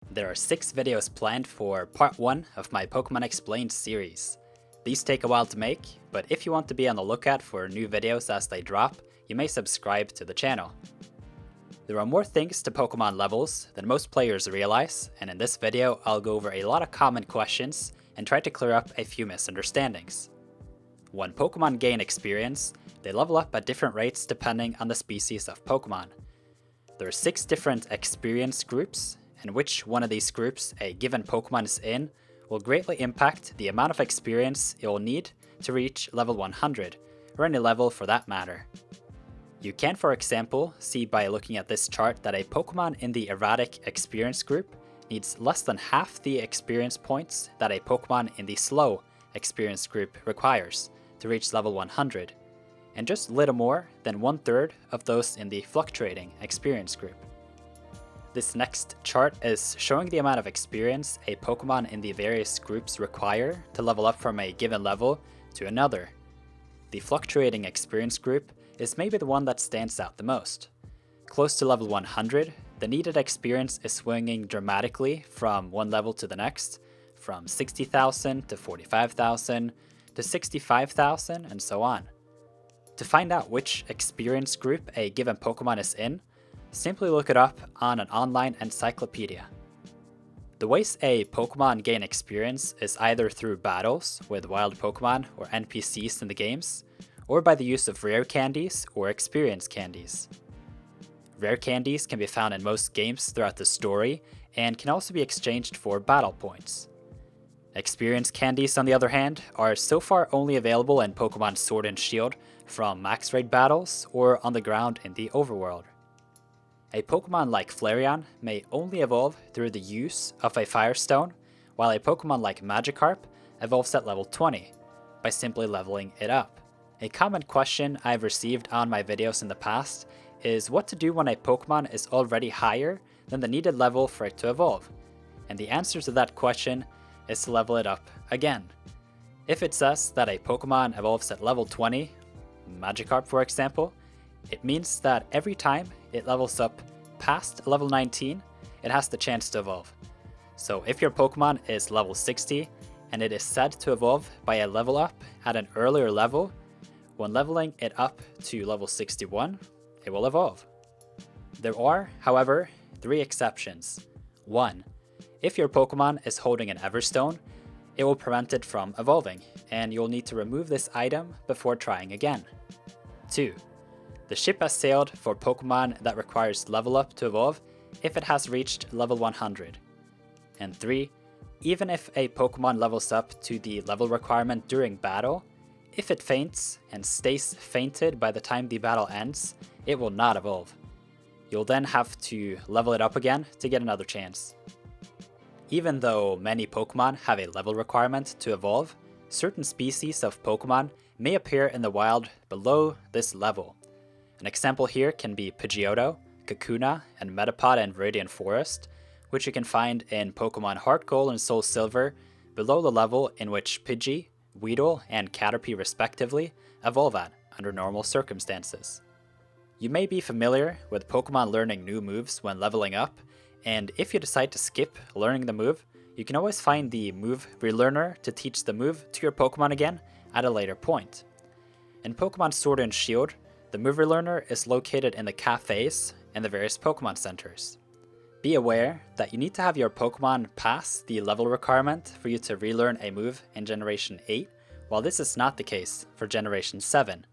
There are 6 videos planned for part 1 of my Pokemon Explained series. These take a while to make, but if you want to be on the lookout for new videos as they drop, you may subscribe to the channel. There are more things to Pokemon Levels than most players realize, and in this video I'll go over a lot of common questions and try to clear up a few misunderstandings. When Pokemon gain experience, they level up at different rates depending on the species of Pokemon. There are 6 different experience groups, and which one of these groups a given Pokemon is in will greatly impact the amount of experience it will need to reach level 100, or any level for that matter. You can, for example, see by looking at this chart that a Pokemon in the erratic experience group needs less than half the experience points that a Pokemon in the slow experience group requires to reach level 100, and just a little more than 1/3 of those in the fluctuating experience group. This next chart is showing the amount of experience a Pokemon in the various groups require to level up from a given level to another. The fluctuating experience group is maybe the one that stands out the most. Close to level 100, the needed experience is swinging dramatically from one level to the next, from 60,000 to 45,000 to 65,000 and so on. To find out which experience group a given Pokemon is in, simply look it up on an online encyclopedia. The ways a Pokemon gain experience is either through battles with wild Pokemon or NPCs in the games, or by the use of rare candies or experience candies. Rare candies can be found in most games throughout the story and can also be exchanged for battle points. Experience candies, on the other hand, are so far only available in Pokémon Sword and Shield from max raid battles or on the ground in the overworld. A Pokemon like Flareon may only evolve through the use of a Firestone, while a Pokemon like Magikarp evolves at level 20, by simply leveling it up. A common question I've received on my videos in the past is what to do when a Pokemon is already higher than the needed level for it to evolve, and the answer to that question is to level it up again. If it says that a Pokemon evolves at level 20, Magikarp for example, it means that every time it levels up past level 19, it has the chance to evolve. So if your Pokemon is level 60 and it is said to evolve by a level up at an earlier level, when leveling it up to level 61, it will evolve. There are, however, 3 exceptions. 1. If your Pokemon is holding an Everstone, it will prevent it from evolving, and you'll need to remove this item before trying again. 2. The ship has sailed for Pokemon that requires level up to evolve if it has reached level 100. And 3. Even if a Pokemon levels up to the level requirement during battle, if it faints and stays fainted by the time the battle ends, it will not evolve. You'll then have to level it up again to get another chance. Even though many Pokemon have a level requirement to evolve, certain species of Pokemon may appear in the wild below this level. An example here can be Pidgeotto, Kakuna, and Metapod in Viridian Forest, which you can find in Pokemon Heart Gold and Soul Silver below the level in which Pidgey, Weedle, and Caterpie respectively evolve at under normal circumstances. You may be familiar with Pokemon learning new moves when leveling up, and if you decide to skip learning the move, you can always find the move relearner to teach the move to your Pokemon again at a later point. In Pokemon Sword and Shield, the move relearner is located in the cafes and the various Pokemon centers. Be aware that you need to have your Pokemon pass the level requirement for you to relearn a move in Generation 8, while this is not the case for Generation 7.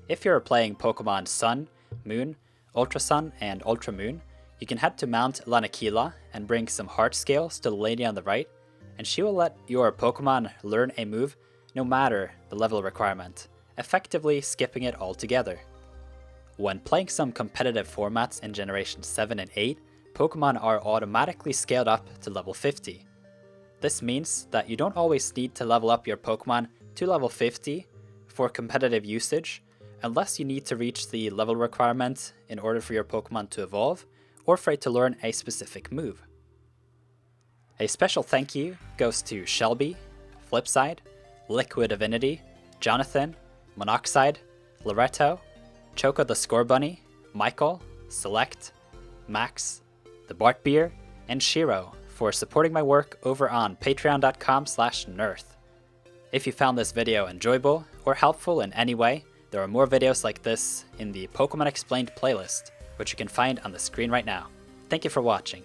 If you're playing Pokemon Sun, Moon, Ultra Sun, and Ultra Moon, you can head to Mount Lanakila and bring some heart scales to the lady on the right, and she will let your Pokemon learn a move no matter the level requirement, effectively skipping it altogether. When playing some competitive formats in Generation 7 and 8, Pokemon are automatically scaled up to level 50. This means that you don't always need to level up your Pokemon to level 50 for competitive usage, unless you need to reach the level requirement in order for your Pokemon to evolve, or for it to learn a specific move. A special thank you goes to Shelby, Flipside, Liquid Divinity, Jonathan, Monoxide, Loretto, Choco the Score Bunny, Michael, Select, Max, the Bart Beer, and Shiro for supporting my work over on patreon.com/Nirth. If you found this video enjoyable or helpful in any way, there are more videos like this in the Pokemon Explained playlist, which you can find on the screen right now. Thank you for watching.